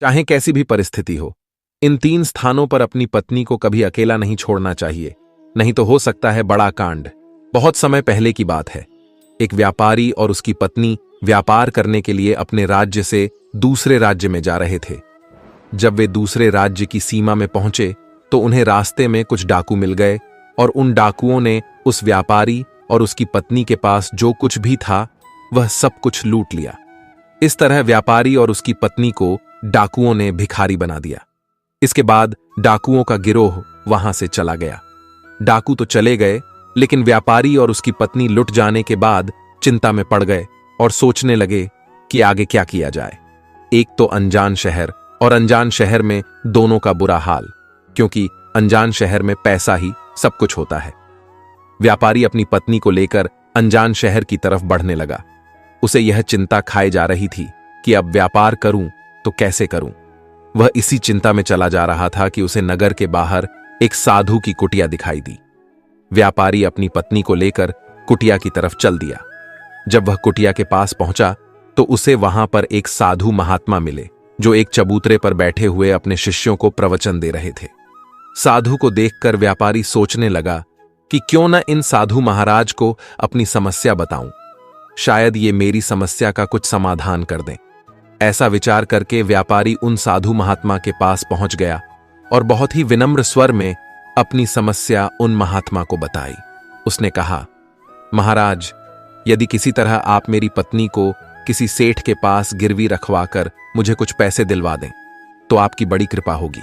चाहे कैसी भी परिस्थिति हो। इन 3 स्थानों पर अपनी पत्नी को कभी अकेला नहीं छोड़ना चाहिए, नहीं तो हो सकता है बड़ा कांड। बहुत समय पहले की बात है। एक व्यापारी और उसकी पत्नी व्यापार करने के लिए अपने राज्य से दूसरे राज्य में जा रहे थे। जब वे दूसरे राज्य की सीमा में पहुंचे तो उन्हें रास्ते में कुछ डाकू मिल गए और उन डाकुओं ने उस व्यापारी और उसकी पत्नी के पास जो कुछ भी था वह सब कुछ लूट लिया। इस तरह व्यापारी और उसकी पत्नी को डाकुओं ने भिखारी बना दिया। इसके बाद डाकुओं का गिरोह वहां से चला गया। डाकू तो चले गए, लेकिन व्यापारी और उसकी पत्नी लुट जाने के बाद चिंता में पड़ गए और सोचने लगे कि आगे क्या किया जाए। एक तो अनजान शहर, और अनजान शहर में दोनों का बुरा हाल, क्योंकि अनजान शहर में पैसा ही सब कुछ होता है। व्यापारी अपनी पत्नी को लेकर अनजान शहर की तरफ बढ़ने लगा। उसे यह चिंता खाए जा रही थी कि अब व्यापार करूं तो कैसे करूं। वह इसी चिंता में चला जा रहा था कि उसे नगर के बाहर एक साधु की कुटिया दिखाई दी। व्यापारी अपनी पत्नी को लेकर कुटिया की तरफ चल दिया। जब वह कुटिया के पास पहुंचा तो उसे वहां पर एक साधु महात्मा मिले, जो एक चबूतरे पर बैठे हुए अपने शिष्यों को प्रवचन दे रहे थे। साधु को देखकर व्यापारी सोचने लगा कि क्यों न इन साधु महाराज को अपनी समस्या बताऊं, शायद ये मेरी समस्या का कुछ समाधान कर दें। ऐसा विचार करके व्यापारी उन साधु महात्मा के पास पहुंच गया और बहुत ही विनम्र स्वर में अपनी समस्या उन महात्मा को बताई। उसने कहा, महाराज, यदि किसी तरह आप मेरी पत्नी को किसी सेठ के पास गिरवी रखवाकर मुझे कुछ पैसे दिलवा दें तो आपकी बड़ी कृपा होगी।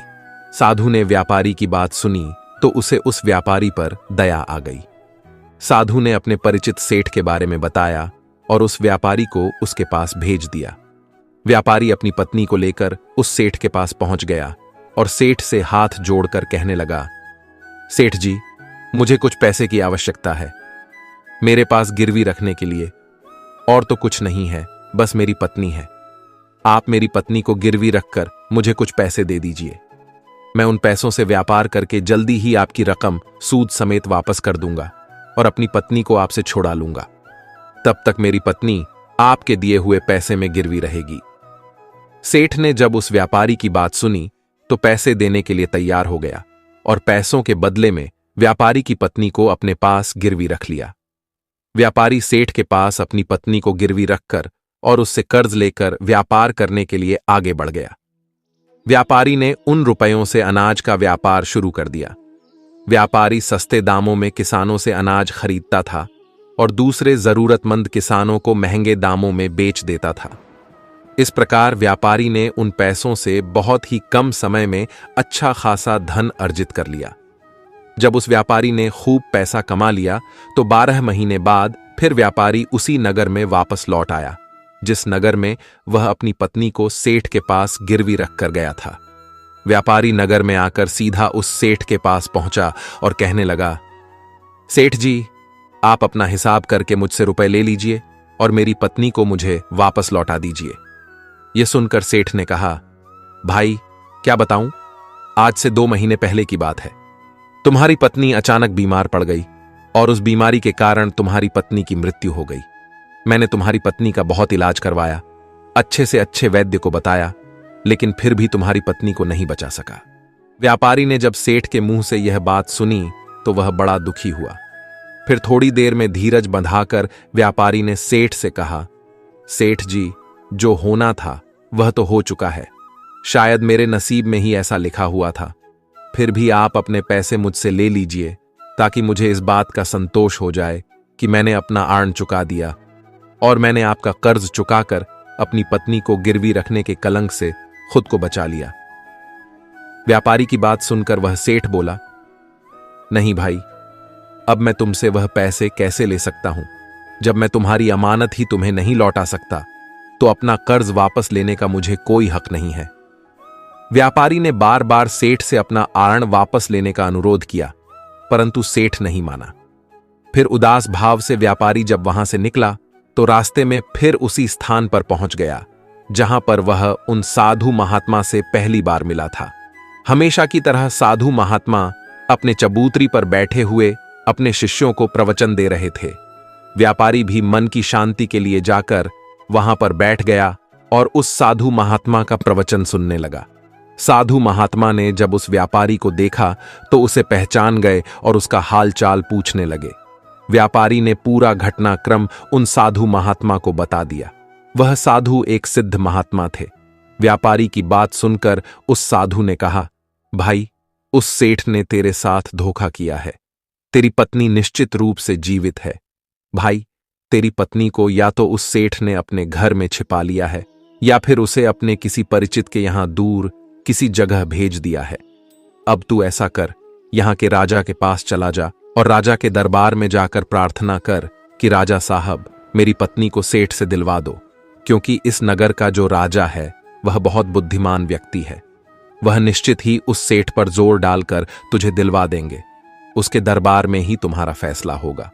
साधु ने व्यापारी की बात सुनी तो उसे उस व्यापारी पर दया आ गई। साधु ने अपने परिचित सेठ के बारे में बताया और उस व्यापारी को उसके पास भेज दिया। व्यापारी अपनी पत्नी को लेकर उस सेठ के पास पहुंच गया और सेठ से हाथ जोड़कर कहने लगा, सेठ जी, मुझे कुछ पैसे की आवश्यकता है। मेरे पास गिरवी रखने के लिए और तो कुछ नहीं है, बस मेरी पत्नी है। आप मेरी पत्नी को गिरवी रखकर मुझे कुछ पैसे दे दीजिए। मैं उन पैसों से व्यापार करके जल्दी ही आपकी रकम सूद समेत वापस कर दूंगा और अपनी पत्नी को आपसे छुड़ा लूंगा। तब तक मेरी पत्नी आपके दिए हुए पैसे में गिरवी रहेगी। सेठ ने जब उस व्यापारी की बात सुनी तो पैसे देने के लिए तैयार हो गया और पैसों के बदले में व्यापारी की पत्नी को अपने पास गिरवी रख लिया। व्यापारी सेठ के पास अपनी पत्नी को गिरवी रखकर और उससे कर्ज लेकर व्यापार करने के लिए आगे बढ़ गया। व्यापारी ने उन रुपयों से अनाज का व्यापार शुरू कर दिया। व्यापारी सस्ते दामों में किसानों से अनाज खरीदता था और दूसरे जरूरतमंद किसानों को महंगे दामों में बेच देता था। इस प्रकार व्यापारी ने उन पैसों से बहुत ही कम समय में अच्छा खासा धन अर्जित कर लिया। जब उस व्यापारी ने खूब पैसा कमा लिया तो 12 महीने बाद फिर व्यापारी उसी नगर में वापस लौट आया, जिस नगर में वह अपनी पत्नी को सेठ के पास गिरवी रखकर गया था। व्यापारी नगर में आकर सीधा उस सेठ के पास पहुंचा और कहने लगा, सेठ जी, आप अपना हिसाब करके मुझसे रुपए ले लीजिए और मेरी पत्नी को मुझे वापस लौटा दीजिए। यह सुनकर सेठ ने कहा, भाई, क्या बताऊं, आज से 2 महीने पहले की बात है। तुम्हारी पत्नी अचानक बीमार पड़ गई और उस बीमारी के कारण तुम्हारी पत्नी की मृत्यु हो गई। मैंने तुम्हारी पत्नी का बहुत इलाज करवाया, अच्छे से अच्छे वैद्य को बताया, लेकिन फिर भी तुम्हारी पत्नी को नहीं बचा सका। व्यापारी ने जब सेठ के मुंह से यह बात सुनी तो वह बड़ा दुखी हुआ। फिर थोड़ी देर में धीरज बंधाकर व्यापारी ने सेठ से कहा, सेठ जी, जो होना था वह तो हो चुका है। शायद मेरे नसीब में ही ऐसा लिखा हुआ था। फिर भी आप अपने पैसे मुझसे ले लीजिए ताकि मुझे इस बात का संतोष हो जाए कि मैंने अपना आर्ण चुका दिया और मैंने आपका कर्ज चुकाकर अपनी पत्नी को गिरवी रखने के कलंक से खुद को बचा लिया। व्यापारी की बात सुनकर वह सेठ बोला, नहीं भाई, अब मैं तुमसे वह पैसे कैसे ले सकता हूं। जब मैं तुम्हारी अमानत ही तुम्हें नहीं लौटा सकता तो अपना कर्ज वापस लेने का मुझे कोई हक नहीं है। व्यापारी ने बार बार सेठ से अपना आर्ण वापस लेने का अनुरोध किया, परंतु सेठ नहीं माना। फिर उदास भाव से व्यापारी जब वहां से निकला तो रास्ते में फिर उसी स्थान पर पहुंच गया जहां पर वह उन साधु महात्मा से पहली बार मिला था। हमेशा की तरह साधु महात्मा अपने चबूतरी पर बैठे हुए अपने शिष्यों को प्रवचन दे रहे थे। व्यापारी भी मन की शांति के लिए जाकर वहां पर बैठ गया और उस साधु महात्मा का प्रवचन सुनने लगा। साधु महात्मा ने जब उस व्यापारी को देखा तो उसे पहचान गए और उसका हालचाल पूछने लगे। व्यापारी ने पूरा घटनाक्रम उन साधु महात्मा को बता दिया। वह साधु एक सिद्ध महात्मा थे। व्यापारी की बात सुनकर उस साधु ने कहा, भाई, उस सेठ ने तेरे साथ धोखा किया है। तेरी पत्नी निश्चित रूप से जीवित है। भाई, तेरी पत्नी को या तो उस सेठ ने अपने घर में छिपा लिया है या फिर उसे अपने किसी परिचित के यहां दूर किसी जगह भेज दिया है। अब तू ऐसा कर, यहां के राजा के पास चला जा और राजा के दरबार में जाकर प्रार्थना कर कि राजा साहब, मेरी पत्नी को सेठ से दिलवा दो, क्योंकि इस नगर का जो राजा है वह बहुत बुद्धिमान व्यक्ति है। वह निश्चित ही उस सेठ पर जोर डालकर तुझे दिलवा देंगे। उसके दरबार में ही तुम्हारा फैसला होगा।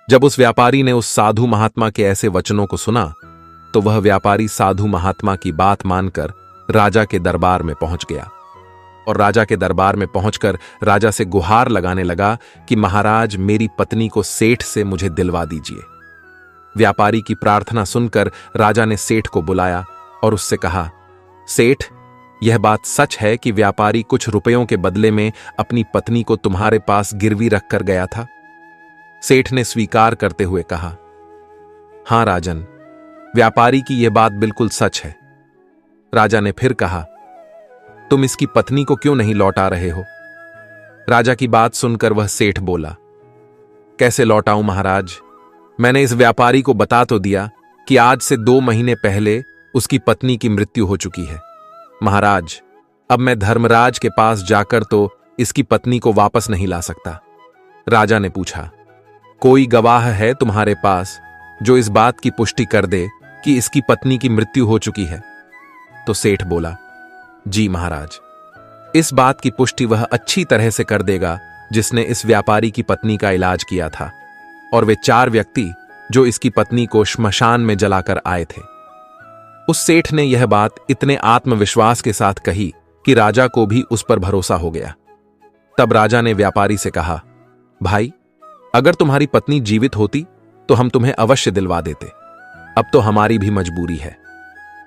जब उस व्यापारी ने उस साधु महात्मा के ऐसे वचनों को सुना तो वह व्यापारी साधु महात्मा की बात मानकर राजा के दरबार में पहुंच गया और राजा के दरबार में पहुंचकर राजा से गुहार लगाने लगा कि महाराज, मेरी पत्नी को सेठ से मुझे दिलवा दीजिए। व्यापारी की प्रार्थना सुनकर राजा ने सेठ को बुलाया और उससे कहा, सेठ, यह बात सच है कि व्यापारी कुछ रुपयों के बदले में अपनी पत्नी को तुम्हारे पास गिरवी रखकर गया था? सेठ ने स्वीकार करते हुए कहा, हां राजन, व्यापारी की यह बात बिल्कुल सच है। राजा ने फिर कहा, तुम इसकी पत्नी को क्यों नहीं लौटा रहे हो? राजा की बात सुनकर वह सेठ बोला, कैसे लौटाऊं महाराज? मैंने इस व्यापारी को बता तो दिया कि आज से 2 महीने पहले उसकी पत्नी की मृत्यु हो चुकी है। महाराज, अब मैं धर्मराज के पास जाकर तो इसकी पत्नी को वापस नहीं ला सकता। राजा ने पूछा, कोई गवाह है तुम्हारे पास जो इस बात की पुष्टि कर दे कि इसकी पत्नी की मृत्यु हो चुकी है? तो सेठ बोला, जी महाराज, इस बात की पुष्टि वह अच्छी तरह से कर देगा जिसने इस व्यापारी की पत्नी का इलाज किया था, और वे 4 व्यक्ति जो इसकी पत्नी को श्मशान में जलाकर आए थे। उस सेठ ने यह बात इतने आत्मविश्वास के साथ कही कि राजा को भी उस पर भरोसा हो गया। तब राजा ने व्यापारी से कहा, भाई, अगर तुम्हारी पत्नी जीवित होती तो हम तुम्हें अवश्य दिलवा देते। अब तो हमारी भी मजबूरी है।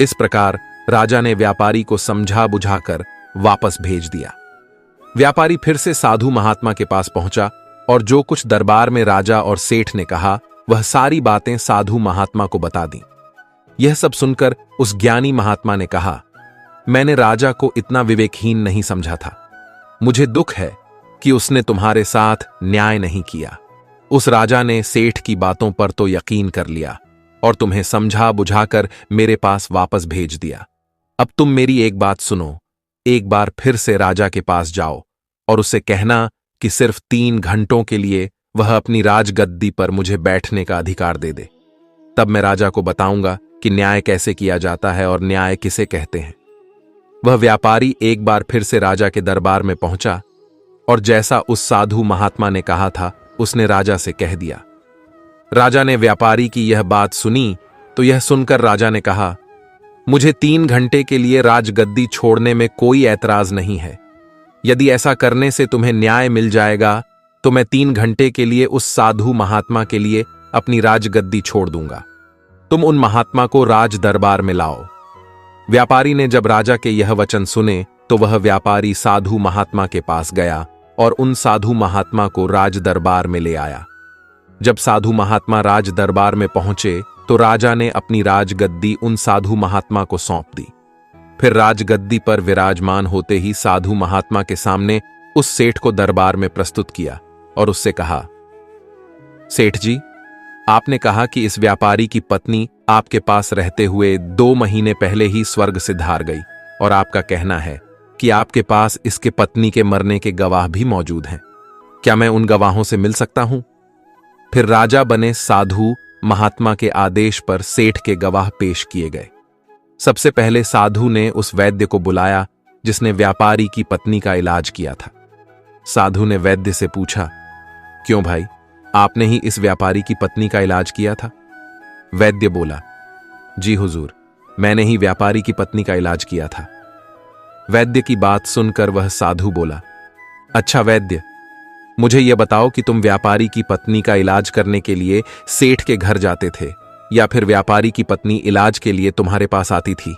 इस प्रकार राजा ने व्यापारी को समझा बुझाकर वापस भेज दिया। व्यापारी फिर से साधु महात्मा के पास पहुंचा और जो कुछ दरबार में राजा और सेठ ने कहा वह सारी बातें साधु महात्मा को बता दी। यह सब सुनकर उस ज्ञानी महात्मा ने कहा, मैंने राजा को इतना विवेकहीन नहीं समझा था। मुझे दुख है कि उसने तुम्हारे साथ न्याय नहीं किया। उस राजा ने सेठ की बातों पर तो यकीन कर लिया और तुम्हें समझा बुझाकर मेरे पास वापस भेज दिया। अब तुम मेरी एक बात सुनो, एक बार फिर से राजा के पास जाओ और उसे कहना कि सिर्फ 3 घंटों के लिए वह अपनी राजगद्दी पर मुझे बैठने का अधिकार दे दे। तब मैं राजा को बताऊंगा कि न्याय कैसे किया जाता है और न्याय किसे कहते हैं। वह व्यापारी एक बार फिर से राजा के दरबार में पहुंचा और जैसा उस साधु महात्मा ने कहा था उसने राजा से कह दिया। राजा ने व्यापारी की यह बात सुनी तो यह सुनकर राजा ने कहा, मुझे 3 घंटे के लिए राजगद्दी छोड़ने में कोई ऐतराज नहीं है। यदि ऐसा करने से तुम्हें न्याय मिल जाएगा तो मैं 3 घंटे के लिए उस साधु महात्मा के लिए अपनी राजगद्दी छोड़ दूंगा। तुम उन महात्मा को राज दरबार में लाओ। व्यापारी ने जब राजा के यह वचन सुने तो वह व्यापारी साधु महात्मा के पास गया और उन साधु महात्मा को राज दरबार में ले आया। जब साधु महात्मा राज दरबार में पहुंचे तो राजा ने अपनी राजगद्दी उन साधु महात्मा को सौंप दी। फिर राजगद्दी पर विराजमान होते ही साधु महात्मा के सामने उस सेठ को दरबार में प्रस्तुत किया और उससे कहा, सेठ जी, आपने कहा कि इस व्यापारी की पत्नी आपके पास रहते हुए 2 महीने पहले ही स्वर्ग से धार गई और आपका कहना है कि आपके पास इसके पत्नी के मरने के गवाह भी मौजूद हैं। क्या मैं उन गवाहों से मिल सकता हूं? फिर राजा बने साधु महात्मा के आदेश पर सेठ के गवाह पेश किए गए। सबसे पहले साधु ने उस वैद्य को बुलाया जिसने व्यापारी की पत्नी का इलाज किया था। साधु ने वैद्य से पूछा, क्यों भाई, आपने ही इस व्यापारी की पत्नी का इलाज किया था? वैद्य बोला, जी हुजूर, मैंने ही व्यापारी की पत्नी का इलाज किया था। वैद्य की बात सुनकर वह साधु बोला, अच्छा वैद्य, मुझे यह बताओ कि तुम व्यापारी की पत्नी का इलाज करने के लिए सेठ के घर जाते थे या फिर व्यापारी की पत्नी इलाज के लिए तुम्हारे पास आती थी?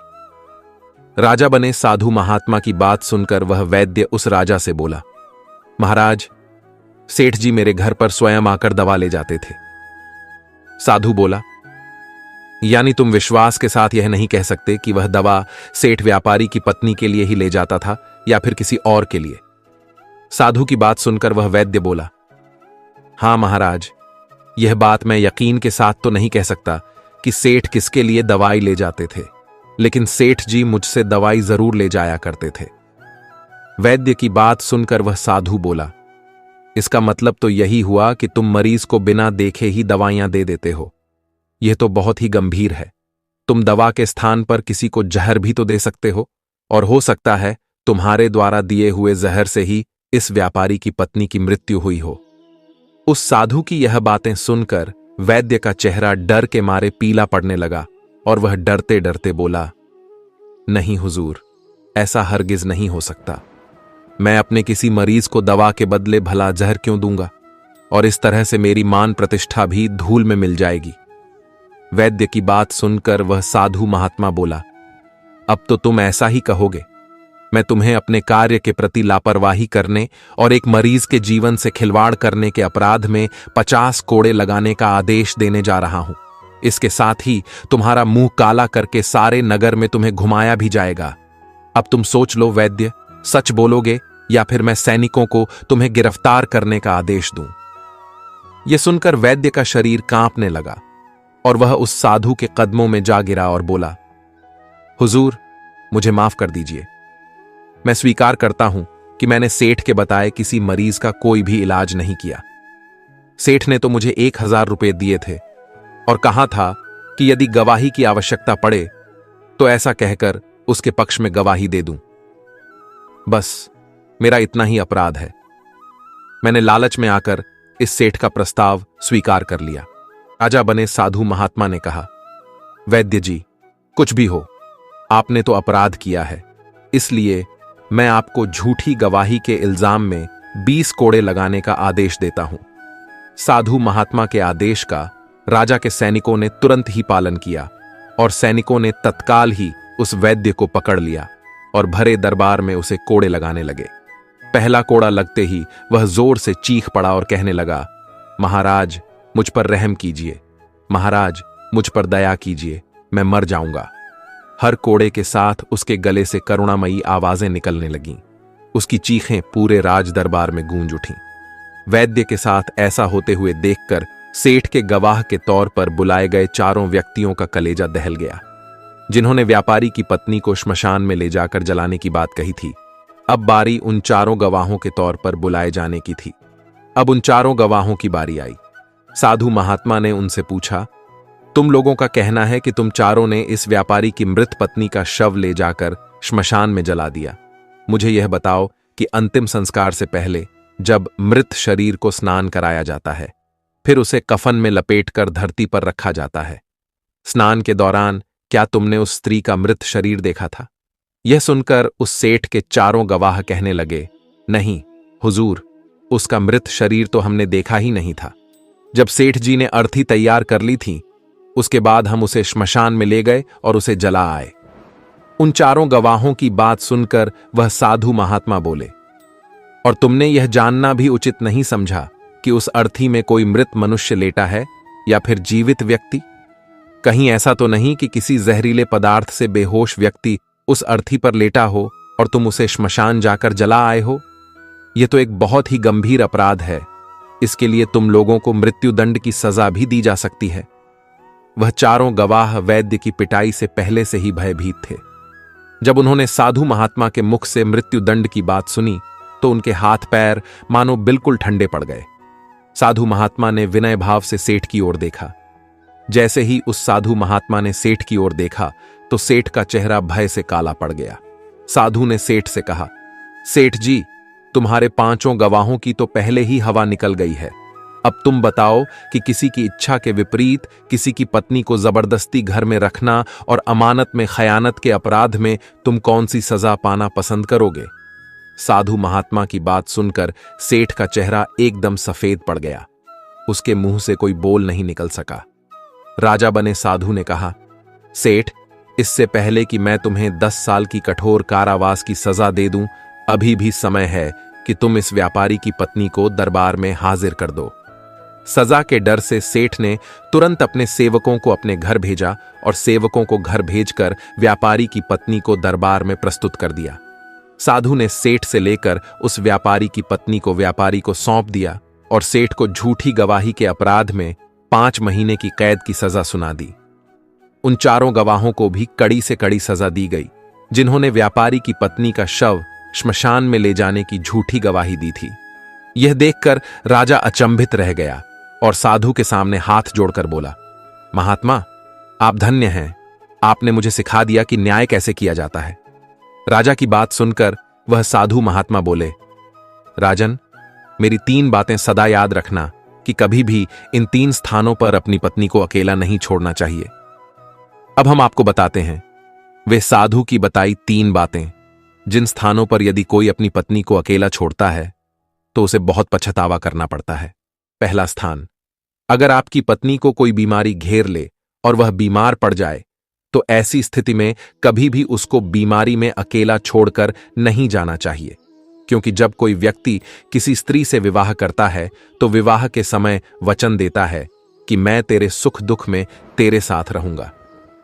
राजा बने साधु महात्मा की बात सुनकर वह वैद्य उस राजा से बोला, महाराज, सेठ जी मेरे घर पर स्वयं आकर दवा ले जाते थे। साधु बोला, यानी तुम विश्वास के साथ यह नहीं कह सकते कि वह दवा सेठ व्यापारी की पत्नी के लिए ही ले जाता था या फिर किसी और के लिए? साधु की बात सुनकर वह वैद्य बोला, हां महाराज, यह बात मैं यकीन के साथ तो नहीं कह सकता कि सेठ किसके लिए दवाई ले जाते थे, लेकिन सेठ जी मुझसे दवाई जरूर ले जाया करते थे। वैद्य की बात सुनकर वह साधु बोला, इसका मतलब तो यही हुआ कि तुम मरीज को बिना देखे ही दवाइयां दे देते हो। यह तो बहुत ही गंभीर है। तुम दवा के स्थान पर किसी को जहर भी तो दे सकते हो, और हो सकता है तुम्हारे द्वारा दिए हुए जहर से ही इस व्यापारी की पत्नी की मृत्यु हुई हो। उस साधु की यह बातें सुनकर वैद्य का चेहरा डर के मारे पीला पड़ने लगा और वह डरते डरते बोला, नहीं हुजूर, ऐसा हरगिज नहीं हो सकता। मैं अपने किसी मरीज को दवा के बदले भला जहर क्यों दूंगा, और इस तरह से मेरी मान प्रतिष्ठा भी धूल में मिल जाएगी। वैद्य की बात सुनकर वह साधु महात्मा बोला, अब तो तुम ऐसा ही कहोगे। मैं तुम्हें अपने कार्य के प्रति लापरवाही करने और एक मरीज के जीवन से खिलवाड़ करने के अपराध में 50 कोड़े लगाने का आदेश देने जा रहा हूं। इसके साथ ही तुम्हारा मुंह काला करके सारे नगर में तुम्हें घुमाया भी जाएगा। अब तुम सोच लो वैद्य, सच बोलोगे या फिर मैं सैनिकों को तुम्हें गिरफ्तार करने का आदेश दूं? यह सुनकर वैद्य का शरीर कांपने लगा और वह उस साधु के कदमों में जा गिरा और बोला, हुजूर, मुझे माफ कर दीजिए। मैं स्वीकार करता हूं कि मैंने सेठ के बताए किसी मरीज का कोई भी इलाज नहीं किया। सेठ ने तो मुझे 1000 रुपए दिए थे और कहा था कि यदि गवाही की आवश्यकता पड़े तो ऐसा कहकर उसके पक्ष में गवाही दे दूं। बस मेरा इतना ही अपराध है। मैंने लालच में आकर इस सेठ का प्रस्ताव स्वीकार कर लिया। राजा बने साधु महात्मा ने कहा, वैद्य जी, कुछ भी हो, आपने तो अपराध किया है, इसलिए मैं आपको झूठी गवाही के इल्जाम में 20 कोड़े लगाने का आदेश देता हूं। साधु महात्मा के आदेश का राजा के सैनिकों ने तुरंत ही पालन किया और सैनिकों ने तत्काल ही उस वैद्य को पकड़ लिया और भरे दरबार में उसे कोड़े लगाने लगे। पहला कोड़ा लगते ही वह जोर से चीख पड़ा और कहने लगा, महाराज, मुझ पर रहम कीजिए, महाराज, मुझ पर दया कीजिए, मैं मर जाऊंगा। हर कोड़े के साथ उसके गले से करुणामयी आवाजें निकलने लगीं। उसकी चीखें पूरे राज दरबार में गूंज उठीं। वैद्य के साथ ऐसा होते हुए देखकर सेठ के गवाह के तौर पर बुलाए गए चारों व्यक्तियों का कलेजा दहल गया, जिन्होंने व्यापारी की पत्नी को श्मशान में ले जाकर जलाने की बात कही थी। अब बारी उन चारों गवाहों के तौर पर बुलाए जाने की थी। अब उन चारों गवाहों की बारी आई। साधु महात्मा ने उनसे पूछा, तुम लोगों का कहना है कि तुम चारों ने इस व्यापारी की मृत पत्नी का शव ले जाकर श्मशान में जला दिया। मुझे यह बताओ कि अंतिम संस्कार से पहले जब मृत शरीर को स्नान कराया जाता है, फिर उसे कफन में लपेटकर धरती पर रखा जाता है, स्नान के दौरान क्या तुमने उस स्त्री का मृत शरीर देखा था? यह सुनकर उस सेठ के चारों गवाह कहने लगे, नहीं हुजूर, उसका मृत शरीर तो हमने देखा ही नहीं था। जब सेठ जी ने अर्थी तैयार कर ली थी, उसके बाद हम उसे श्मशान में ले गए और उसे जला आए। उन चारों गवाहों की बात सुनकर वह साधु महात्मा बोले, और तुमने यह जानना भी उचित नहीं समझा कि उस अर्थी में कोई मृत मनुष्य लेटा है या फिर जीवित व्यक्ति? कहीं ऐसा तो नहीं कि किसी जहरीले पदार्थ से बेहोश व्यक्ति उस अर्थी पर लेटा हो और तुम उसे श्मशान जाकर जला आए हो? यह तो एक बहुत ही गंभीर अपराध है। इसके लिए तुम लोगों को मृत्युदंड की सजा भी दी जा सकती है। वह चारों गवाह वैद्य की पिटाई से पहले से ही भयभीत थे। जब उन्होंने साधु महात्मा के मुख से मृत्युदंड की बात सुनी तो उनके हाथ पैर मानो बिल्कुल ठंडे पड़ गए। साधु महात्मा ने विनय भाव से सेठ की ओर देखा। जैसे ही उस साधु महात्मा ने सेठ की ओर देखा तो सेठ का चेहरा भय से काला पड़ गया। साधु ने सेठ से कहा, सेठ जी, तुम्हारे 5 गवाहों की तो पहले ही हवा निकल गई है। अब तुम बताओ कि किसी की इच्छा के विपरीत किसी की पत्नी को जबरदस्ती घर में रखना और अमानत में खयानत के अपराध में तुम कौन सी सजा पाना पसंद करोगे? साधु महात्मा की बात सुनकर सेठ का चेहरा एकदम सफेद पड़ गया। उसके मुंह से कोई बोल नहीं निकल सका। राजा बने साधु ने कहा, सेठ, इससे पहले कि मैं तुम्हें 10 साल की कठोर कारावास की सजा दे दूं, अभी भी समय है कि तुम इस व्यापारी की पत्नी को दरबार में हाजिर कर दो। सजा के डर से सेठ ने तुरंत अपने सेवकों को अपने घर भेजा और सेवकों को घर भेजकर व्यापारी की पत्नी को दरबार में प्रस्तुत कर दिया। साधु ने सेठ से लेकर उस व्यापारी की पत्नी को व्यापारी को सौंप दिया और सेठ को झूठी गवाही के अपराध में 5 महीने की कैद की सजा सुना दी। उन चारों गवाहों को भी कड़ी से कड़ी सजा दी गई, जिन्होंने व्यापारी की पत्नी का शव श्मशान में ले जाने की झूठी गवाही दी थी। यह देखकर राजा अचंभित रह गया और साधु के सामने हाथ जोड़कर बोला, महात्मा, आप धन्य हैं। आपने मुझे सिखा दिया कि न्याय कैसे किया जाता है। राजा की बात सुनकर वह साधु महात्मा बोले, राजन, मेरी 3 बातें सदा याद रखना कि कभी भी इन 3 स्थानों पर अपनी पत्नी को अकेला नहीं छोड़ना चाहिए। अब हम आपको बताते हैं वे साधु की बताई 3 बातें, जिन स्थानों पर यदि कोई अपनी पत्नी को अकेला छोड़ता है तो उसे बहुत पछतावा करना पड़ता है। पहला स्थान, अगर आपकी पत्नी को कोई बीमारी घेर ले और वह बीमार पड़ जाए तो ऐसी स्थिति में कभी भी उसको बीमारी में अकेला छोड़कर नहीं जाना चाहिए, क्योंकि जब कोई व्यक्ति किसी स्त्री से विवाह करता है तो विवाह के समय वचन देता है कि मैं तेरे सुख दुख में तेरे साथ रहूंगा।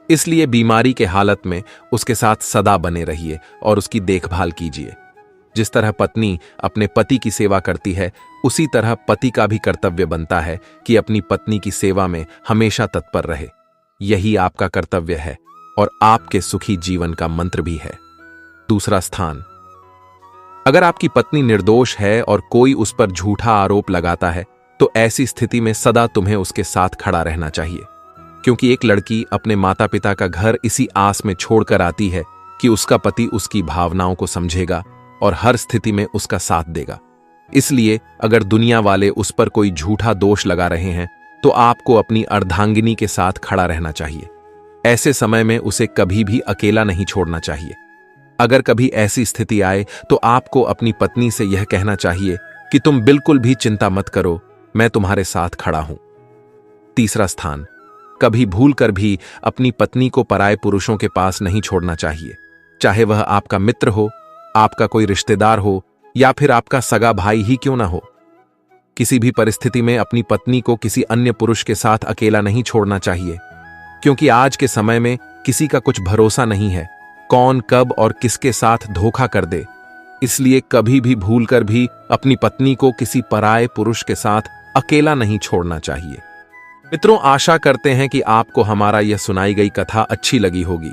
इसलिए बीमारी के हालत में उसके साथ सदा बने रहिए और उसकी देखभाल कीजिए। जिस तरह पत्नी अपने पति की सेवा करती है, उसी तरह पति का भी कर्तव्य बनता है कि अपनी पत्नी की सेवा में हमेशा तत्पर रहे। यही आपका कर्तव्य है और आपके सुखी जीवन का मंत्र भी है। दूसरा स्थान, अगर आपकी पत्नी निर्दोष है और कोई उस पर झूठा आरोप लगाता है तो ऐसी स्थिति में सदा तुम्हें उसके साथ खड़ा रहना चाहिए, क्योंकि एक लड़की अपने माता पिता का घर इसी आस में छोड़कर आती है कि उसका पति उसकी भावनाओं को समझेगा और हर स्थिति में उसका साथ देगा। इसलिए अगर दुनिया वाले उस पर कोई झूठा दोष लगा रहे हैं तो आपको अपनी अर्धांगिनी के साथ खड़ा रहना चाहिए। ऐसे समय में उसे कभी भी अकेला नहीं छोड़ना चाहिए। अगर कभी ऐसी स्थिति आए तो आपको अपनी पत्नी से यह कहना चाहिए कि तुम बिल्कुल भी चिंता मत करो, मैं तुम्हारे साथ खड़ा हूं। तीसरा स्थान, कभी भूलकर भी अपनी पत्नी को पराये पुरुषों के पास नहीं छोड़ना चाहिए, चाहे वह आपका मित्र हो, आपका कोई रिश्तेदार हो या फिर आपका सगा भाई ही क्यों ना हो। किसी भी परिस्थिति में अपनी पत्नी को किसी अन्य पुरुष के साथ अकेला नहीं छोड़ना चाहिए, क्योंकि आज के समय में किसी का कुछ भरोसा नहीं है, कौन कब और किसके साथ धोखा कर दे। इसलिए कभी भी भूलकर भी अपनी पत्नी को किसी पराये पुरुष के साथ अकेला नहीं छोड़ना चाहिए। मित्रों, आशा करते हैं कि आपको हमारा यह सुनाई गई कथा अच्छी लगी होगी।